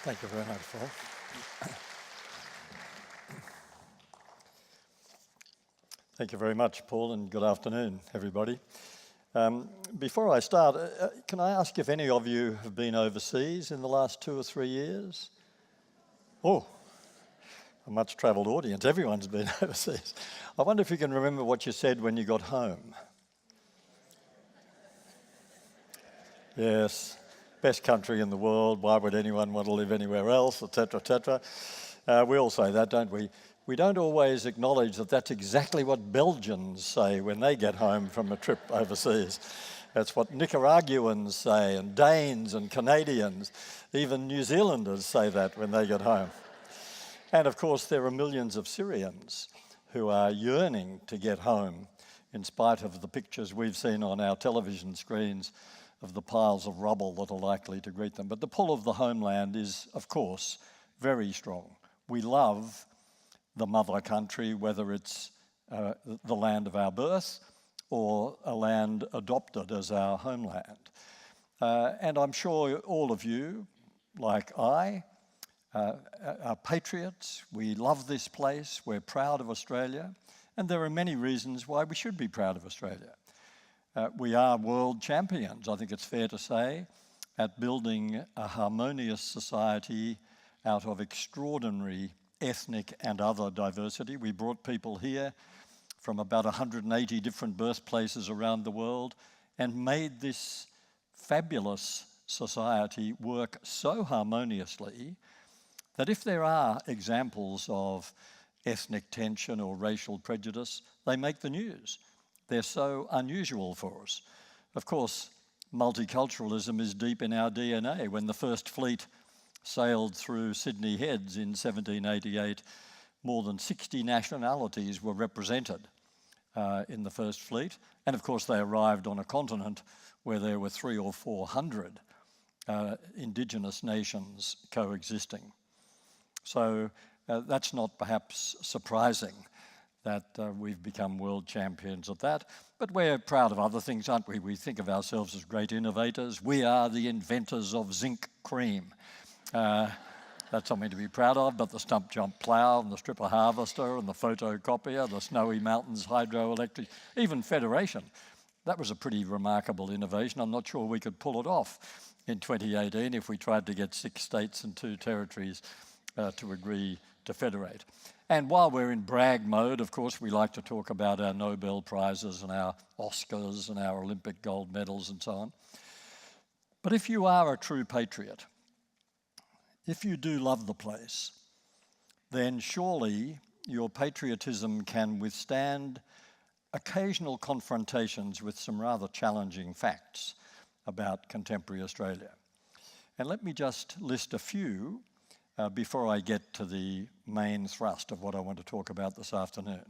Thank you very much, Paul. Thank you very much, Paul, and good afternoon, everybody. Before I start, can I ask if any of you have been overseas in the last 2 or 3 years? Oh, a much-travelled audience. Everyone's been overseas. I wonder if you can remember what you said when you got home. Yes, best country in the world. Why would anyone want to live anywhere else, etc., etc. We all say that, don't we? We don't always acknowledge that that's exactly what Belgians say when they get home from a trip overseas. That's what Nicaraguans say, and Danes and Canadians. Even New Zealanders say that when they get home. And of course, there are millions of Syrians who are yearning to get home, in spite of the pictures we've seen on our television screens of the piles of rubble that are likely to greet them. But the pull of the homeland is, of course, very strong. We love the mother country, whether it's the land of our birth or a land adopted as our homeland. And I'm sure all of you, like I, are patriots. We love this place. We're proud of Australia. And there are many reasons why we should be proud of Australia. We are world champions, I think it's fair to say, at building a harmonious society out of extraordinary ethnic and other diversity. We brought people here from about 180 different birthplaces around the world and made this fabulous society work so harmoniously that if there are examples of ethnic tension or racial prejudice, they make the news. They're so unusual for us. Of course, multiculturalism is deep in our DNA. When the first fleet sailed through Sydney Heads in 1788, more than 60 nationalities were represented in the first fleet. And of course, they arrived on a continent where there were 300 or 400 indigenous nations coexisting. So that's not perhaps surprising that we've become world champions at that. But we're proud of other things, aren't we? We think of ourselves as great innovators. We are the inventors of zinc cream. That's something to be proud of, but the stump jump plough and the stripper harvester and the photocopier, the Snowy Mountains hydroelectric, even Federation. That was a pretty remarkable innovation. I'm not sure we could pull it off in 2018 if we tried to get 6 states and 2 territories to agree to federate. And while we're in brag mode, of course, we like to talk about our Nobel Prizes and our Oscars and our Olympic gold medals and so on. But if you are a true patriot, if you do love the place, then surely your patriotism can withstand occasional confrontations with some rather challenging facts about contemporary Australia. And let me just list a few before I get to the main thrust of what I want to talk about this afternoon.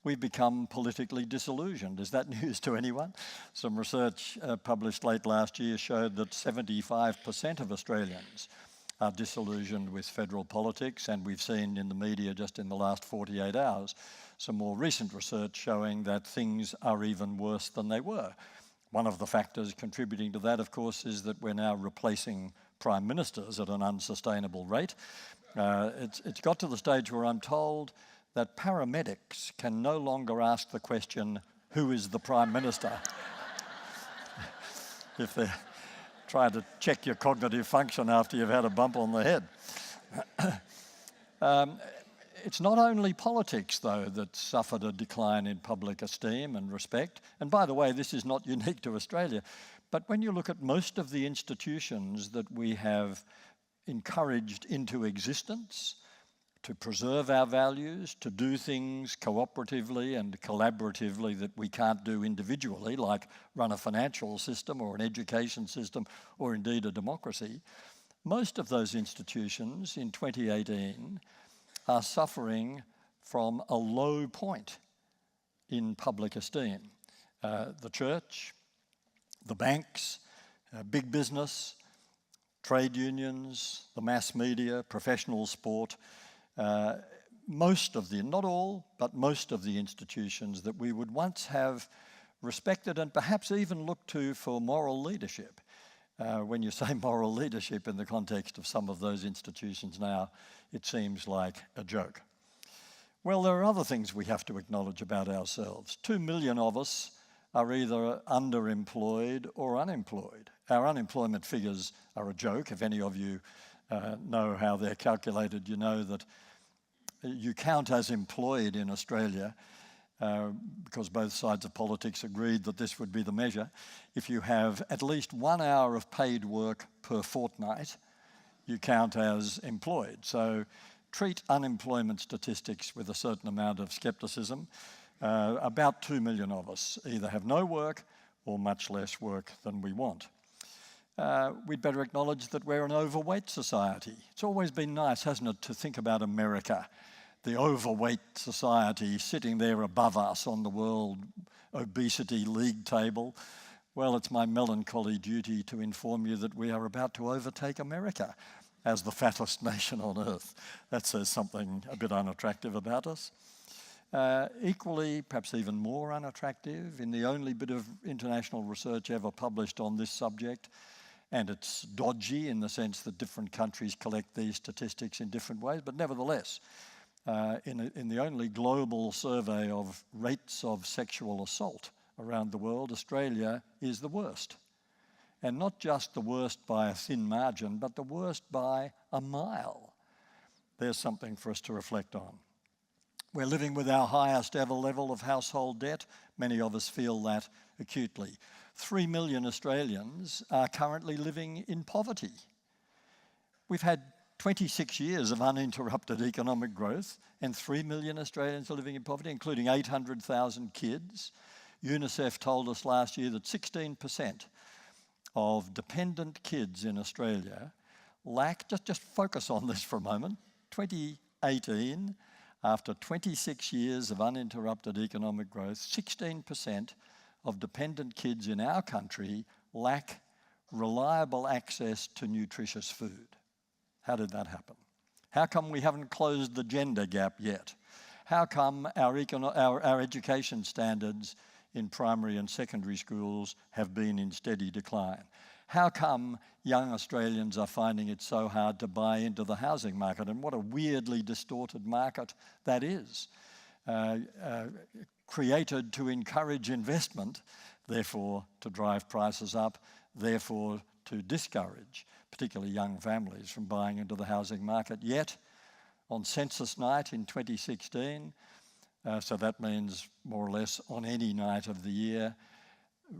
We've become politically disillusioned. Is that news to anyone? Some research published late last year showed that 75% of Australians are disillusioned with federal politics, and we've seen in the media just in the last 48 hours some more recent research showing that things are even worse than they were. One of the factors contributing to that, of course, is that we're now replacing prime ministers at an unsustainable rate. It's got to the stage where I'm told that paramedics can no longer ask the question, who is the prime minister? If they're trying to check your cognitive function after you've had a bump on the head. It's not only politics, though, that suffered a decline in public esteem and respect. And by the way, this is not unique to Australia. But when you look at most of the institutions that we have encouraged into existence to preserve our values, to do things cooperatively and collaboratively that we can't do individually, like run a financial system or an education system or indeed a democracy, most of those institutions in 2018 are suffering from a low point in public esteem. The church, the banks, big business, trade unions, the mass media, professional sport, most of the, not all, but most of the institutions that we would once have respected and perhaps even looked to for moral leadership When you say moral leadership in the context of some of those institutions now, it seems like a joke. Well, there are other things we have to acknowledge about ourselves. 2 million of us are either underemployed or unemployed. Our unemployment figures are a joke. If any of you know how they're calculated, you know that you count as employed in Australia because both sides of politics agreed that this would be the measure. If you have at least 1 hour of paid work per fortnight, you count as employed. So treat unemployment statistics with a certain amount of scepticism. About 2 million of us either have no work or much less work than we want. We'd better acknowledge that we're an overweight society. It's always been nice, hasn't it, to think about America, the overweight society sitting there above us on the World Obesity League table. Well, it's my melancholy duty to inform you that we are about to overtake America as the fattest nation on earth. That says something a bit unattractive about us. Equally, perhaps even more unattractive, in the only bit of international research ever published on this subject, and it's dodgy in the sense that different countries collect these statistics in different ways, but nevertheless, in the only global survey of rates of sexual assault around the world, Australia is the worst. And not just the worst by a thin margin, but the worst by a mile. There's something for us to reflect on. We're living with our highest ever level of household debt. Many of us feel that acutely. 3 million Australians are currently living in poverty. We've had 26 years of uninterrupted economic growth, and 3 million Australians are living in poverty, including 800,000 kids. UNICEF told us last year that 16% of dependent kids in Australia lack, just focus on this for a moment, 2018, after 26 years of uninterrupted economic growth, 16% of dependent kids in our country lack reliable access to nutritious food. How did that happen? How come we haven't closed the gender gap yet? How come our education standards in primary and secondary schools have been in steady decline? How come young Australians are finding it so hard to buy into the housing market? And what a weirdly distorted market that is. Created to encourage investment, therefore to drive prices up, therefore to discourage particularly young families from buying into the housing market. Yet, on census night in 2016, so that means more or less on any night of the year,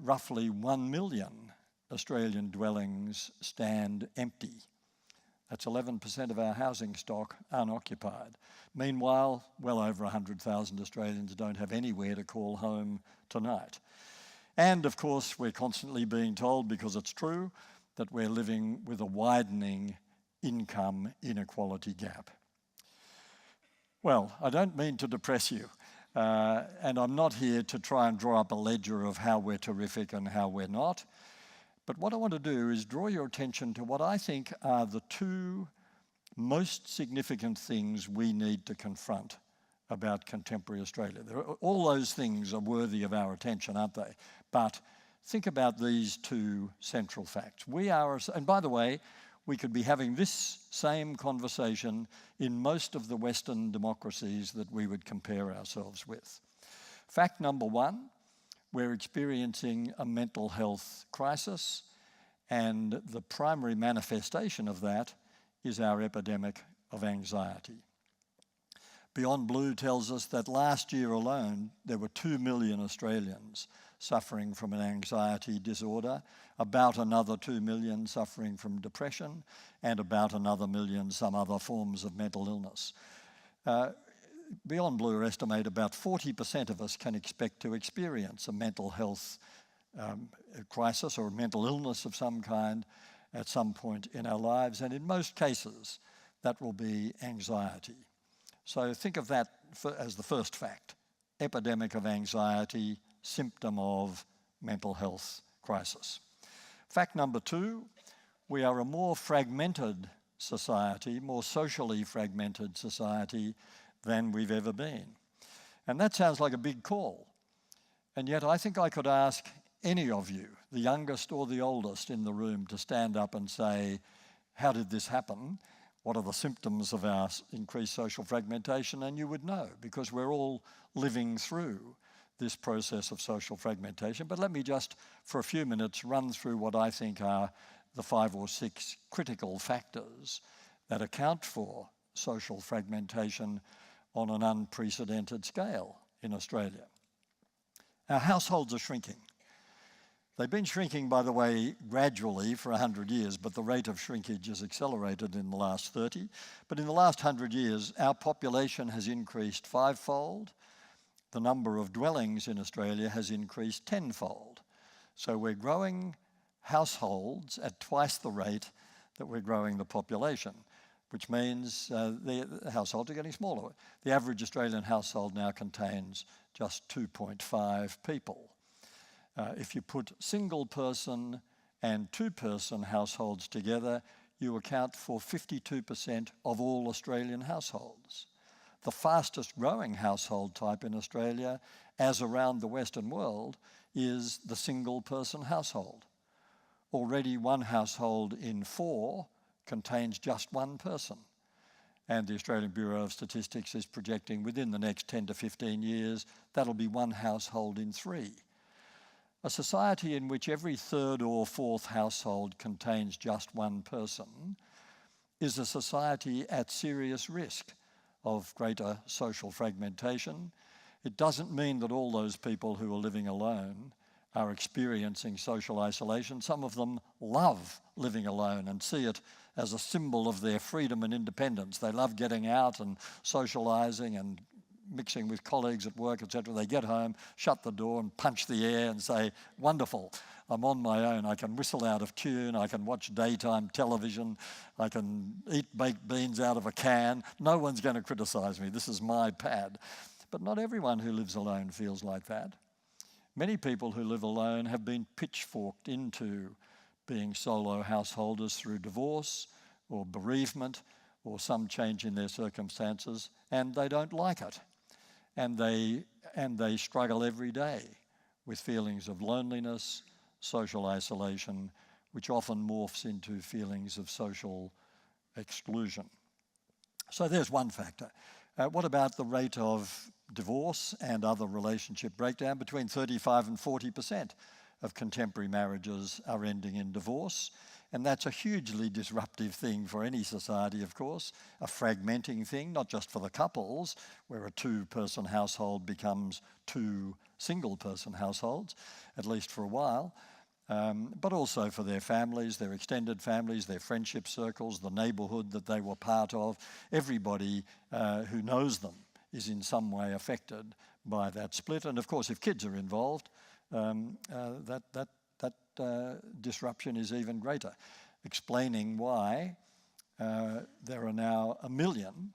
roughly 1 million Australian dwellings stand empty. That's 11% of our housing stock unoccupied. Meanwhile, well over 100,000 Australians don't have anywhere to call home tonight. And of course, we're constantly being told, because it's true, that we're living with a widening income inequality gap. Well, I don't mean to depress you, and I'm not here to try and draw up a ledger of how we're terrific and how we're not. But what I want to do is draw your attention to what I think are the two most significant things we need to confront about contemporary Australia. All those things are worthy of our attention, aren't they? But think about these two central facts. We are, and by the way, we could be having this same conversation in most of the Western democracies that we would compare ourselves with. Fact number one, we're experiencing a mental health crisis, and the primary manifestation of that is our epidemic of anxiety. Beyond Blue tells us that last year alone, there were 2 million Australians suffering from an anxiety disorder, about another 2 million suffering from depression, and about another million some other forms of mental illness. Beyond Blue estimate about 40% of us can expect to experience a mental health crisis or a mental illness of some kind at some point in our lives, and in most cases that will be anxiety. So think of that as the first fact, epidemic of anxiety, symptom of mental health crisis. Fact number two, we are a more fragmented society, more socially fragmented society than we've ever been. And that sounds like a big call. And yet I think I could ask, any of you, the youngest or the oldest in the room, to stand up and say, how did this happen? What are the symptoms of our increased social fragmentation? And you would know, because we're all living through this process of social fragmentation. But let me just, for a few minutes, run through what I think are the 5 or 6 critical factors that account for social fragmentation on an unprecedented scale in Australia. Our households are shrinking. They've been shrinking, by the way, gradually for 100 years, but the rate of shrinkage has accelerated in the last 30. But in the last 100 years, our population has increased 5-fold. The number of dwellings in Australia has increased 10-fold. So we're growing households at twice the rate that we're growing the population, which means the households are getting smaller. The average Australian household now contains just 2.5 people. If you put single-person and 2-person households together, you account for 52% of all Australian households. The fastest growing household type in Australia, as around the Western world, is the single-person household. Already 1 household in 4 contains just 1 person. And the Australian Bureau of Statistics is projecting within the next 10 to 15 years, that'll be 1 household in 3. A society in which every 3rd or 4th household contains just 1 person is a society at serious risk of greater social fragmentation. It doesn't mean that all those people who are living alone are experiencing social isolation. Some of them love living alone and see it as a symbol of their freedom and independence. They love getting out and socialising and mixing with colleagues at work, etc. They get home, shut the door and punch the air and say, wonderful, I'm on my own. I can whistle out of tune, I can watch daytime television, I can eat baked beans out of a can. No one's going to criticise me. This is my pad. But not everyone who lives alone feels like that. Many people who live alone have been pitchforked into being solo householders through divorce or bereavement or some change in their circumstances, and they don't like it. And they struggle every day with feelings of loneliness, social isolation, which often morphs into feelings of social exclusion. So there's one factor. What about the rate of divorce and other relationship breakdown? Between 35 and 40% of contemporary marriages are ending in divorce. And that's a hugely disruptive thing for any society, of course, a fragmenting thing, not just for the couples, where a 2-person household becomes 2 single-person households, at least for a while, but also for their families, their extended families, their friendship circles, the neighbourhood that they were part of. Everybody who knows them is in some way affected by that split. And of course, if kids are involved, that disruption is even greater, explaining why there are now 1 million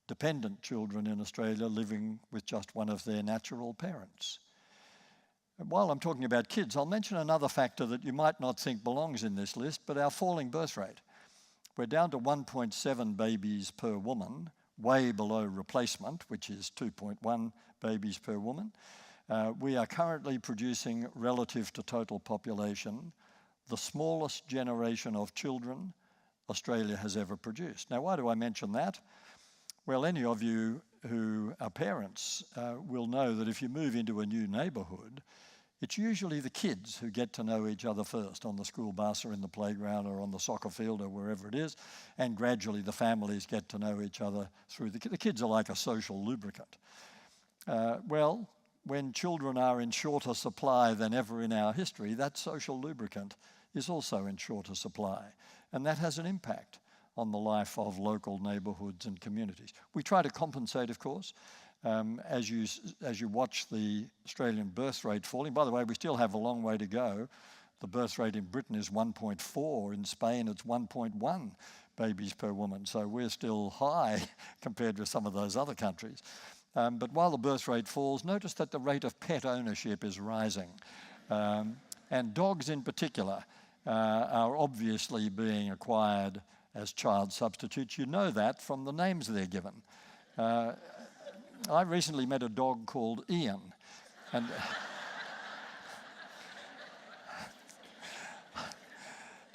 dependent children in Australia living with just one of their natural parents. And while I'm talking about kids, I'll mention another factor that you might not think belongs in this list, but our falling birth rate. We're down to 1.7 babies per woman, way below replacement, which is 2.1 babies per woman. We are currently producing, relative to total population, the smallest generation of children Australia has ever produced. Now, why do I mention that? Well, any of you who are parents will know that if you move into a new neighbourhood, it's usually the kids who get to know each other first on the school bus or in the playground or on the soccer field or wherever it is, and gradually the families get to know each other through the kids are like a social lubricant. Well, when children are in shorter supply than ever in our history, that social lubricant is also in shorter supply. And that has an impact on the life of local neighbourhoods and communities. We try to compensate, of course, as you watch the Australian birth rate falling. By the way, we still have a long way to go. The birth rate in Britain is 1.4. In Spain, it's 1.1 babies per woman. So we're still high compared with some of those other countries. But while the birth rate falls, notice that the rate of pet ownership is rising. And dogs in particular are obviously being acquired as child substitutes. You know that from the names they're given. I recently met a dog called Ian. And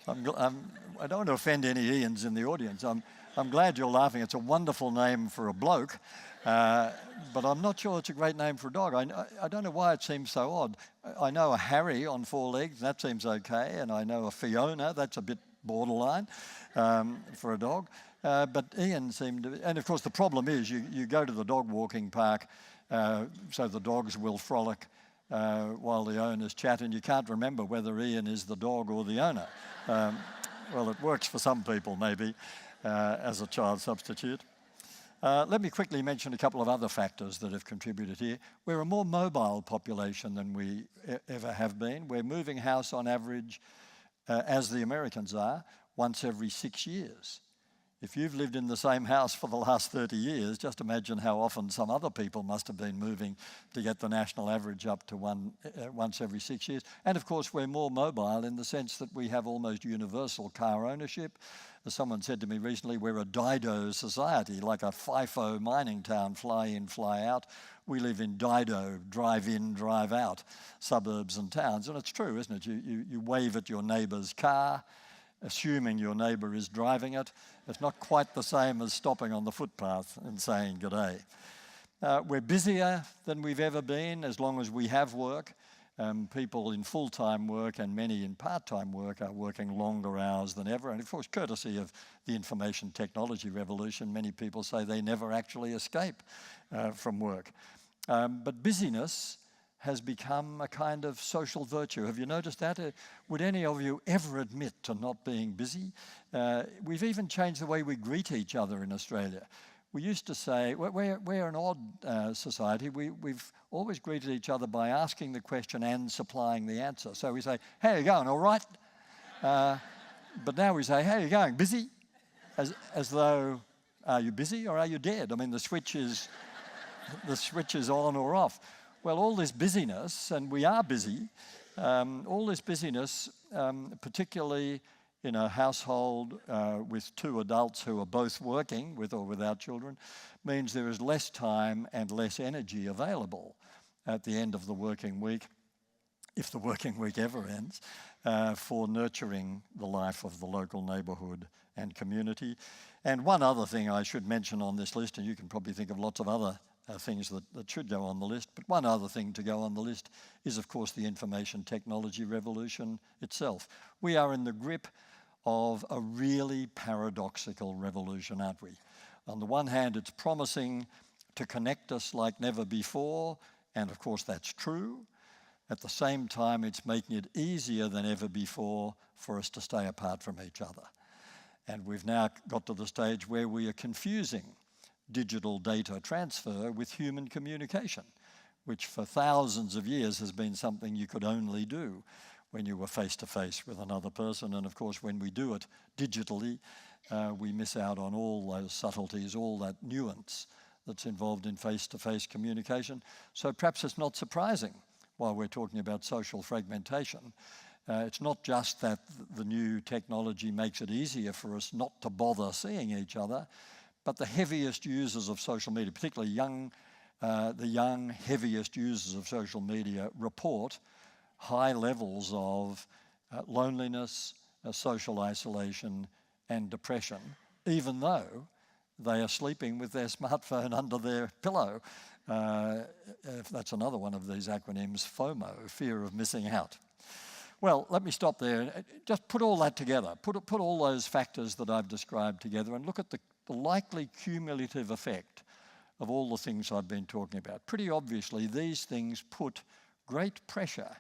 I don't want to offend any Ians in the audience. I'm glad you're laughing. It's a wonderful name for a bloke, but I'm not sure it's a great name for a dog. I don't know why it seems so odd. I know a Harry on 4 legs, that seems okay, and I know a Fiona, that's a bit borderline for a dog. But Ian seemed to, and of course the problem is you go to the dog walking park, so the dogs will frolic while the owners chat, and you can't remember whether Ian is the dog or the owner. Well, it works for some people maybe as a child substitute. Let me quickly mention a couple of other factors that have contributed here. We're a more mobile population than we ever have been. We're moving house on average, as the Americans are, once every 6 years. If you've lived in the same house for the last 30 years, just imagine how often some other people must have been moving to get the national average up to once every 6 years. And of course, we're more mobile in the sense that we have almost universal car ownership. As someone said to me recently, we're a Dido society, like a FIFO mining town, fly in, fly out. We live in Dido, drive in, drive out, suburbs and towns. And it's true, isn't it? You wave at your neighbour's car, assuming your neighbour is driving it. It's not quite the same as stopping on the footpath and saying good day. We're busier than we've ever been as long as we have work. People in full-time work and many in part-time work are working longer hours than ever. And of course, courtesy of the information technology revolution, many people say they never actually escape from work. But busyness has become a kind of social virtue. Have you noticed that? Would any of you ever admit to not being busy? We've even changed the way we greet each other in Australia. We used to say, we're an odd society. We've always greeted each other by asking the question and supplying the answer. So we say, how you going, all right? But now we say, how you going, busy? As though, are you busy or are you dead? I mean, the switch is on or off. Well, all this busyness, and we are busy, all this busyness, particularly in a household with 2 adults who are both working, with or without children, means there is less time and less energy available at the end of the working week, if the working week ever ends, for nurturing the life of the local neighbourhood and community. And one other thing I should mention on this list, and you can probably think of lots of other things that should go on the list, but one other thing to go on the list is, of course, the information technology revolution itself. We are in the grip of a really paradoxical revolution, aren't we? On the one hand, it's promising to connect us like never before, and of course that's true. At the same time, it's making it easier than ever before for us to stay apart from each other. And we've now got to the stage where we are confusing digital data transfer with human communication, which for thousands of years has been something you could only do when you were face-to-face with another person. And of course, when we do it digitally, we miss out on all those subtleties, all that nuance that's involved in face-to-face communication. So perhaps it's not surprising, while we're talking about social fragmentation, it's not just that the new technology makes it easier for us not to bother seeing each other, but the heaviest users of social media, particularly the young, heaviest users of social media, report high levels of loneliness, social isolation, and depression, even though they are sleeping with their smartphone under their pillow. That's another one of these acronyms, FOMO, fear of missing out. Well, let me stop there. Just put all that together. Put all those factors that I've described together and look at the likely cumulative effect of all the things I've been talking about. Pretty obviously, these things put great pressure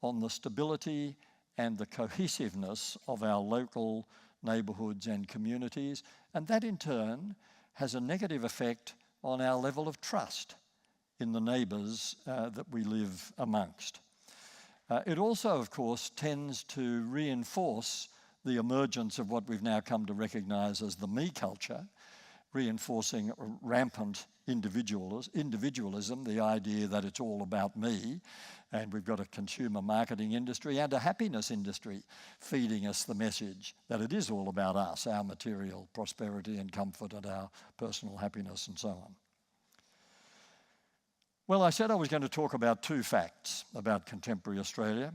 on the stability and the cohesiveness of our local neighbourhoods and communities, and that in turn has a negative effect on our level of trust in the neighbours that we live amongst. It also, of course, tends to reinforce the emergence of what we've now come to recognise as the me culture, reinforcing rampant individualism, the idea that it's all about me, and we've got a consumer marketing industry and a happiness industry feeding us the message that it is all about us, our material prosperity and comfort and our personal happiness and so on. Well, I said I was going to talk about 2 facts about contemporary Australia,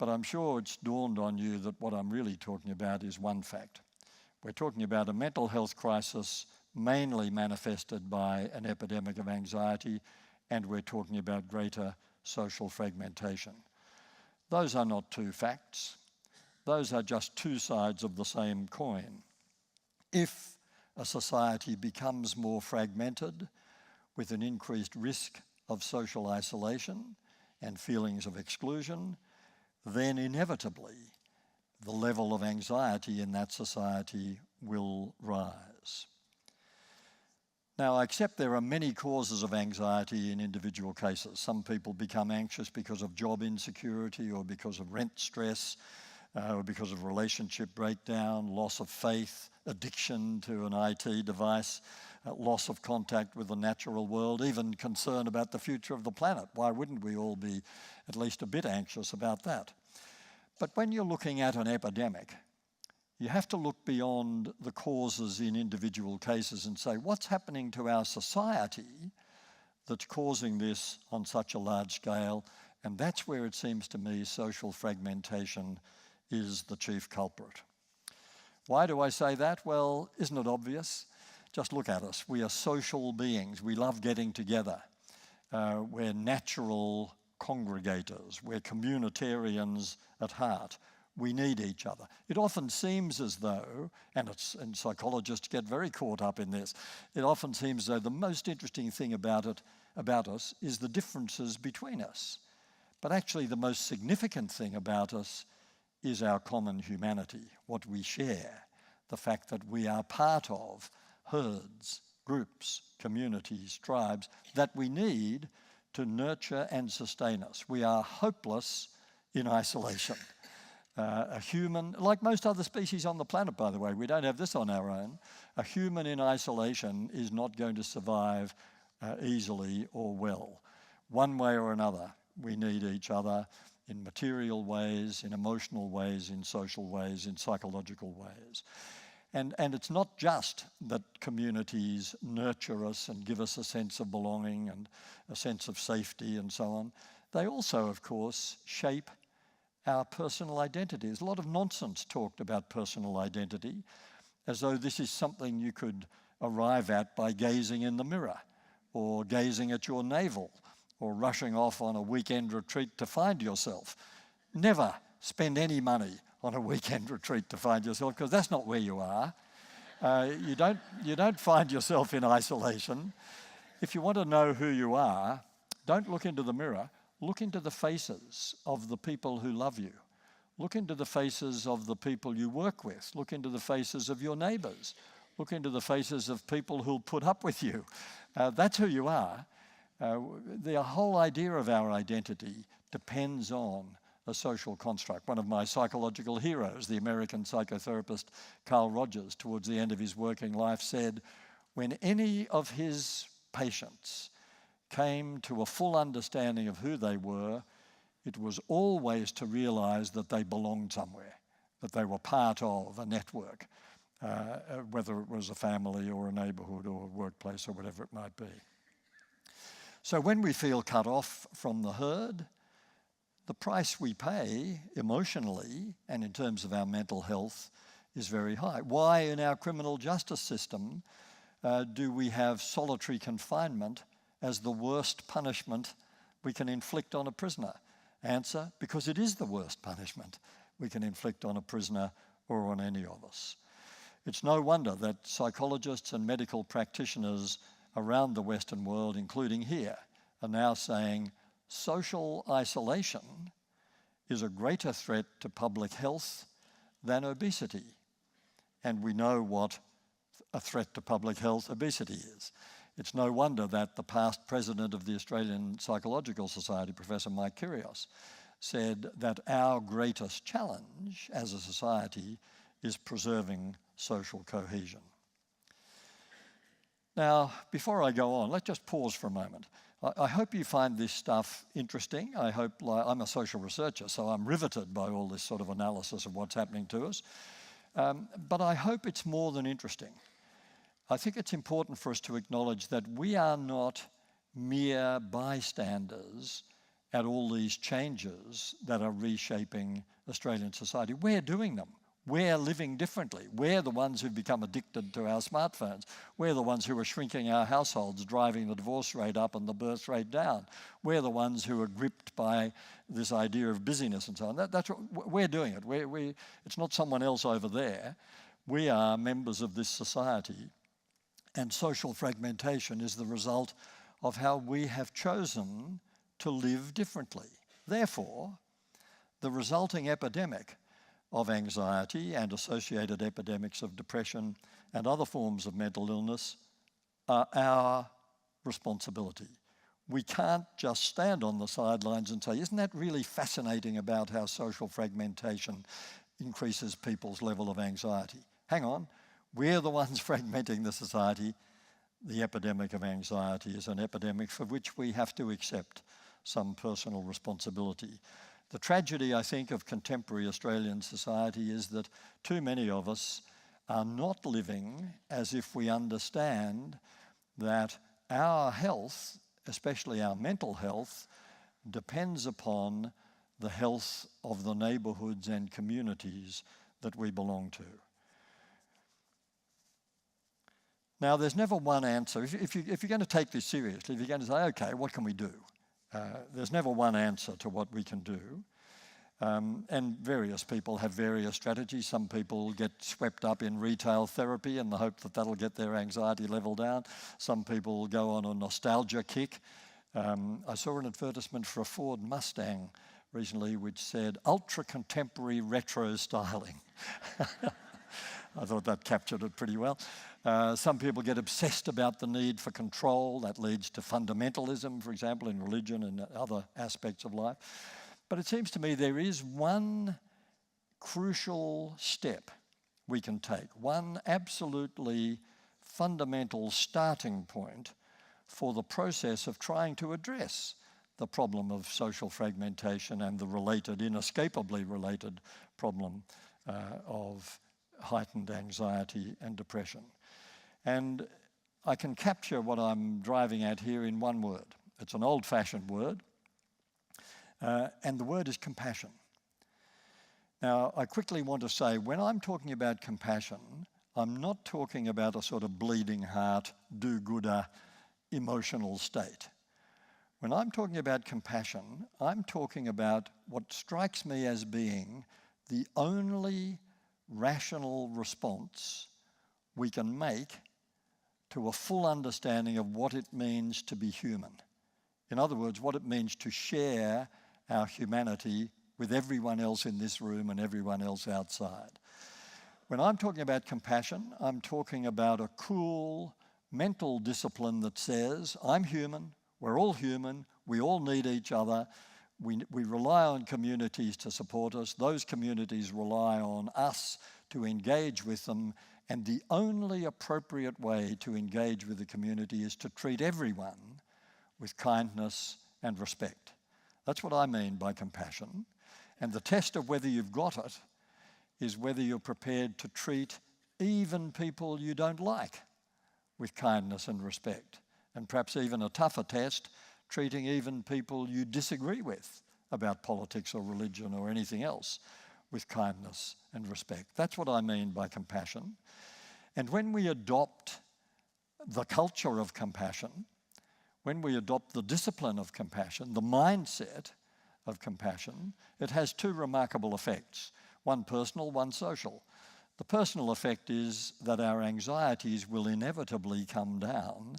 But I'm sure it's dawned on you that what I'm really talking about is one fact. We're talking about a mental health crisis mainly manifested by an epidemic of anxiety, and we're talking about greater social fragmentation. Those are not two facts. Those are just two sides of the same coin. If a society becomes more fragmented with an increased risk of social isolation and feelings of exclusion, then inevitably the level of anxiety in that society will rise. Now, I accept there are many causes of anxiety in individual cases. Some people become anxious because of job insecurity or because of rent stress, or because of relationship breakdown, loss of faith, addiction to an IT device, loss of contact with the natural world, even concern about the future of the planet. Why wouldn't we all be at least a bit anxious about that? But when you're looking at an epidemic, you have to look beyond the causes in individual cases and say, what's happening to our society that's causing this on such a large scale? And that's where it seems to me social fragmentation is the chief culprit. Why do I say that? Well, isn't it obvious? Just look at us. We are social beings. We love getting together. We're natural congregators. We're communitarians at heart. We need each other. It often seems as though, and psychologists get very caught up in this, it often seems as though the most interesting thing about us is the differences between us. But actually the most significant thing about us is our common humanity, what we share, the fact that we are part of herds, groups, communities, tribes that we need to nurture and sustain us. We are hopeless in isolation. A human, like most other species on the planet, by the way, we don't have this on our own. A human in isolation is not going to survive easily or well. One way or another, we need each other in material ways, in emotional ways, in social ways, in psychological ways. And it's not just that communities nurture us and give us a sense of belonging and a sense of safety and so on. They also, of course, shape our personal identity. There's a lot of nonsense talked about personal identity, as though this is something you could arrive at by gazing in the mirror or gazing at your navel or rushing off on a weekend retreat to find yourself. Never spend any money on a weekend retreat to find yourself, because that's not where you are. You don't find yourself in isolation. If you want to know who you are, don't look into the mirror. Look into the faces of the people who love you. Look into the faces of the people you work with. Look into the faces of your neighbours. Look into the faces of people who'll put up with you. That's who you are. The whole idea of our identity depends on a social construct. One of my psychological heroes, the American psychotherapist Carl Rogers, towards the end of his working life said, when any of his patients came to a full understanding of who they were, it was always to realise that they belonged somewhere, that they were part of a network, whether it was a family or a neighbourhood or a workplace or whatever it might be. So when we feel cut off from the herd, the price we pay emotionally and in terms of our mental health is very high. Why in our criminal justice system do we have solitary confinement as the worst punishment we can inflict on a prisoner? Answer, because it is the worst punishment we can inflict on a prisoner or on any of us. It's no wonder that psychologists and medical practitioners around the Western world, including here, are now saying social isolation is a greater threat to public health than obesity. And we know what a threat to public health obesity is. It's no wonder that the past president of the Australian Psychological Society, Professor Mike Kyrgios, said that our greatest challenge as a society is preserving social cohesion. Now, before I go on, let's just pause for a moment. I hope you find this stuff interesting. I hope, I'm a social researcher, so I'm riveted by all this sort of analysis of what's happening to us. But I hope it's more than interesting. I think it's important for us to acknowledge that we are not mere bystanders at all these changes that are reshaping Australian society. We're doing them. We're living differently. We're the ones who've become addicted to our smartphones. We're the ones who are shrinking our households, driving the divorce rate up and the birth rate down. We're the ones who are gripped by this idea of busyness and so on. That's what we're doing it. It's not someone else over there. We are members of this society, and social fragmentation is the result of how we have chosen to live differently. Therefore, the resulting epidemic of anxiety and associated epidemics of depression and other forms of mental illness are our responsibility. We can't just stand on the sidelines and say, isn't that really fascinating about how social fragmentation increases people's level of anxiety? Hang on, we're the ones fragmenting the society. The epidemic of anxiety is an epidemic for which we have to accept some personal responsibility. The tragedy, I think, of contemporary Australian society is that too many of us are not living as if we understand that our health, especially our mental health, depends upon the health of the neighbourhoods and communities that we belong to. Now, there's never one answer. If you're going to take this seriously, if you're going to say, okay, what can we do? There's never one answer to what we can do. And various people have various strategies. Some people get swept up in retail therapy in the hope that that'll get their anxiety level down. Some people go on a nostalgia kick. I saw an advertisement for a Ford Mustang recently which said, ultra-contemporary retro styling. I thought that captured it pretty well. Some people get obsessed about the need for control. That leads to fundamentalism, for example, in religion and other aspects of life. But it seems to me there is one crucial step we can take, one absolutely fundamental starting point for the process of trying to address the problem of social fragmentation and the related, inescapably related problem of heightened anxiety and depression. And I can capture what I'm driving at here in one word. It's an old-fashioned word, and the word is compassion. Now, I quickly want to say, when I'm talking about compassion, I'm not talking about a sort of bleeding heart, do-gooder emotional state. When I'm talking about compassion, I'm talking about what strikes me as being the only rational response we can make to a full understanding of what it means to be human. In other words, what it means to share our humanity with everyone else in this room and everyone else outside. When I'm talking about compassion, I'm talking about a cool mental discipline that says, I'm human, we're all human, we all need each other, we rely on communities to support us, those communities rely on us to engage with them, and the only appropriate way to engage with the community is to treat everyone with kindness and respect. That's what I mean by compassion. And the test of whether you've got it is whether you're prepared to treat even people you don't like with kindness and respect. And perhaps even a tougher test, treating even people you disagree with about politics or religion or anything else with kindness and respect. That's what I mean by compassion. And when we adopt the culture of compassion, when we adopt the discipline of compassion, the mindset of compassion, it has two remarkable effects, one personal, one social. The personal effect is that our anxieties will inevitably come down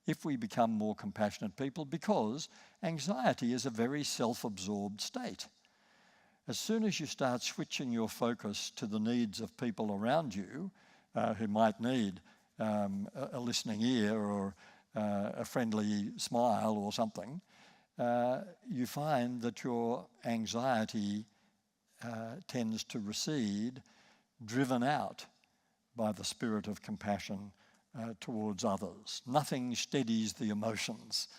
if we become more compassionate people, because anxiety is a very self-absorbed state. As soon as you start switching your focus to the needs of people around you who might need a listening ear or a friendly smile or something, you find that your anxiety tends to recede, driven out by the spirit of compassion towards others. Nothing steadies the emotions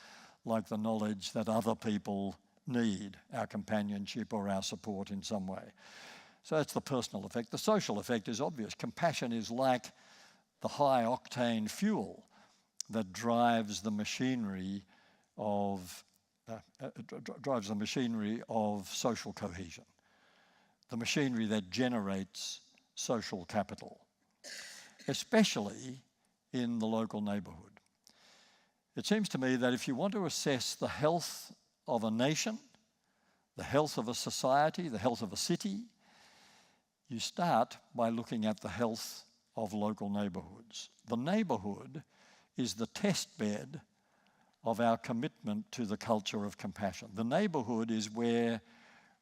like the knowledge that other people need our companionship or our support in some way. So that's the personal effect. The social effect is obvious. Compassion is like the high-octane fuel that drives the machinery of drives the machinery of social cohesion, the machinery that generates social capital, especially in the local neighbourhood. It seems to me that if you want to assess the health of a nation, the health of a society, the health of a city, you start by looking at the health of local neighbourhoods. The neighbourhood is the test bed of our commitment to the culture of compassion. The neighbourhood is where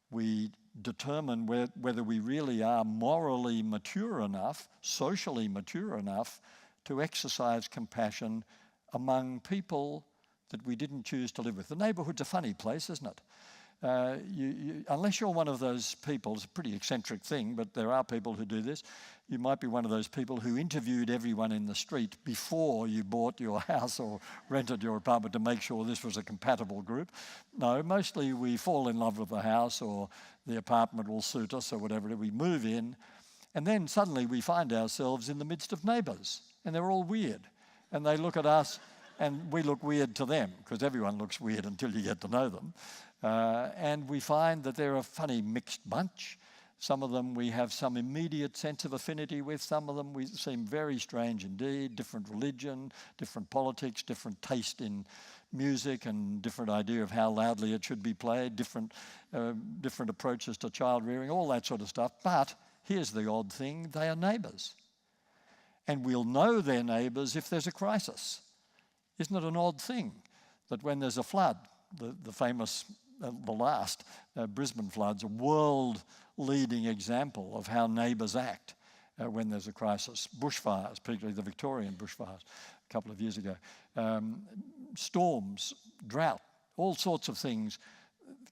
we determine whether we really are morally mature enough, socially mature enough, to exercise compassion among people that we didn't choose to live with. The neighbourhood's a funny place, isn't it? Unless you're one of those people, it's a pretty eccentric thing, but there are people who do this. You might be one of those people who interviewed everyone in the street before you bought your house or rented your apartment to make sure this was a compatible group. No, mostly we fall in love with the house, or the apartment will suit us or whatever. We move in, and then suddenly we find ourselves in the midst of neighbours, and they're all weird. And they look at us, and we look weird to them, because everyone looks weird until you get to know them. And we find that they're a funny mixed bunch. Some of them we have some immediate sense of affinity with. Some of them we seem very strange indeed. Different religion, different politics, different taste in music, and different idea of how loudly it should be played, different approaches to child rearing, all that sort of stuff. But here's the odd thing, they are neighbours. And we'll know they're neighbours if there's a crisis. Isn't it an odd thing that when there's a flood, the famous, the last Brisbane floods, a world-leading example of how neighbours act when there's a crisis. Bushfires, particularly the Victorian bushfires a couple of years ago. Storms, drought, all sorts of things.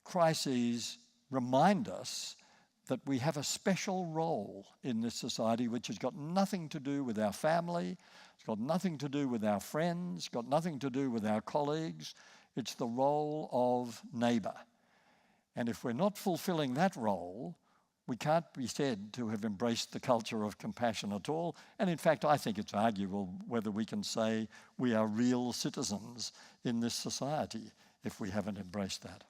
Crises remind us that we have a special role in this society which has got nothing to do with our family, it's got nothing to do with our friends, got nothing to do with our colleagues. It's the role of neighbour. And if we're not fulfilling that role, we can't be said to have embraced the culture of compassion at all. And in fact, I think it's arguable whether we can say we are real citizens in this society if we haven't embraced that.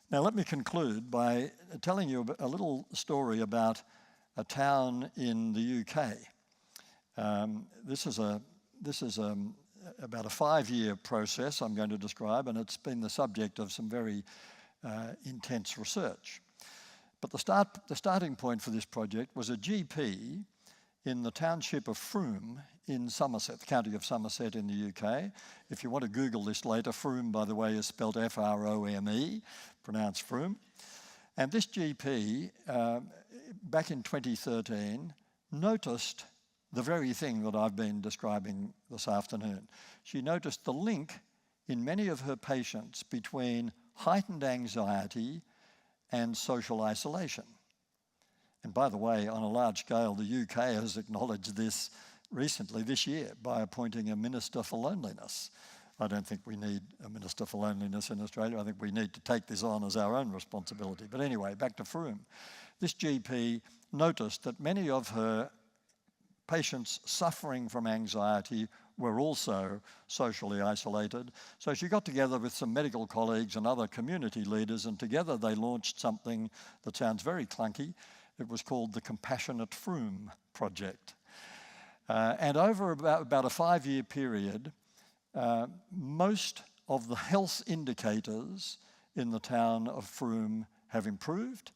Now, let me conclude by telling you a little story about a town in the UK. This is about a 5-year process I'm going to describe, and it's been the subject of some very intense research. But the starting point for this project was a GP in the township of Froome in Somerset, the county of Somerset in the UK. If you want to Google this later, Froome, by the way, is spelled F-R-O-M-E, pronounced Froome. And this GP, back in 2013, noticed the very thing that I've been describing this afternoon. She noticed the link in many of her patients between heightened anxiety and social isolation. And by the way, on a large scale, the UK has acknowledged this recently, this year, by appointing a Minister for Loneliness. I don't think we need a Minister for Loneliness in Australia. I think we need to take this on as our own responsibility. But anyway, back to Froome. This GP noticed that many of her patients suffering from anxiety were also socially isolated. So she got together with some medical colleagues and other community leaders, and together they launched something that sounds very clunky. It was called the Compassionate Froome Project. And over about a 5-year period, most of the health indicators in the town of Froome have improved.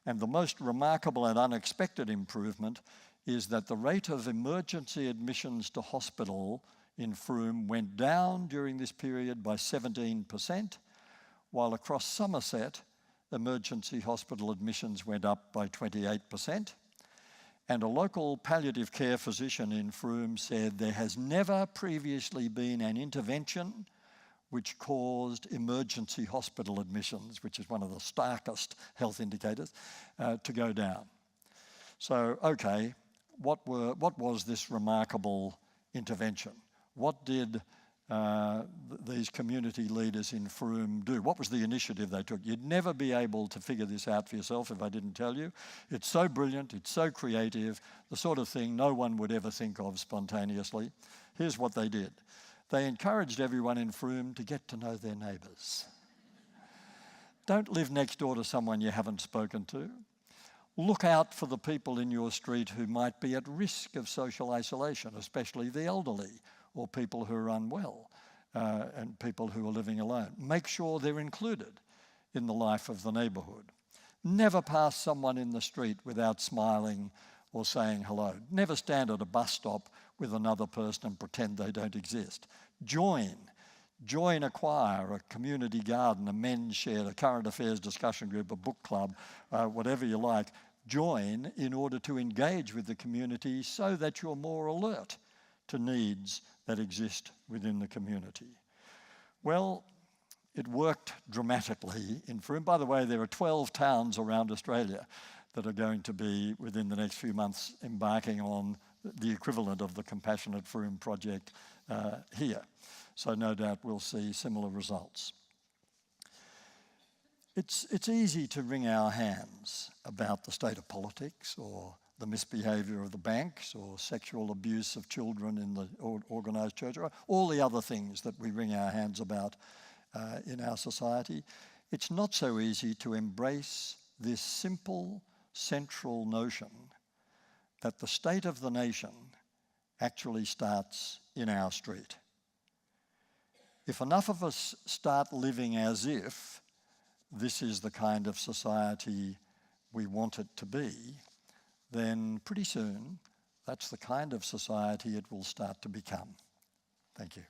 And the most remarkable and unexpected improvement is that the rate of emergency admissions to hospital in Froome went down during this period by 17%, while across Somerset, emergency hospital admissions went up by 28%. And a local palliative care physician in Froome said there has never previously been an intervention which caused emergency hospital admissions, which is one of the starkest health indicators, to go down. So, okay, what was this remarkable intervention? What did these community leaders in Froome do? What was the initiative they took? You'd never be able to figure this out for yourself if I didn't tell you. It's so brilliant, it's so creative, the sort of thing no one would ever think of spontaneously. Here's what they did. They encouraged everyone in Froome to get to know their neighbours. Don't live next door to someone you haven't spoken to. Look out for the people in your street who might be at risk of social isolation, especially the elderly or people who are unwell and people who are living alone. Make sure they're included in the life of the neighbourhood. Never pass someone in the street without smiling or saying hello. Never stand at a bus stop with another person and pretend they don't exist. Join a choir, a community garden, a men's shed, a current affairs discussion group, a book club, whatever you like. Join in order to engage with the community so that you're more alert to needs that exist within the community. Well, it worked dramatically in Froome. By the way, there are 12 towns around Australia that are going to be, within the next few months, embarking on the equivalent of the Compassionate Froome project here. So no doubt we'll see similar results. It's easy to wring our hands about the state of politics or the misbehaviour of the banks or sexual abuse of children in the organised church, or all the other things that we wring our hands about in our society. It's not so easy to embrace this simple, central notion that the state of the nation actually starts in our street. If enough of us start living as if this is the kind of society we want it to be, then pretty soon that's the kind of society it will start to become. Thank you.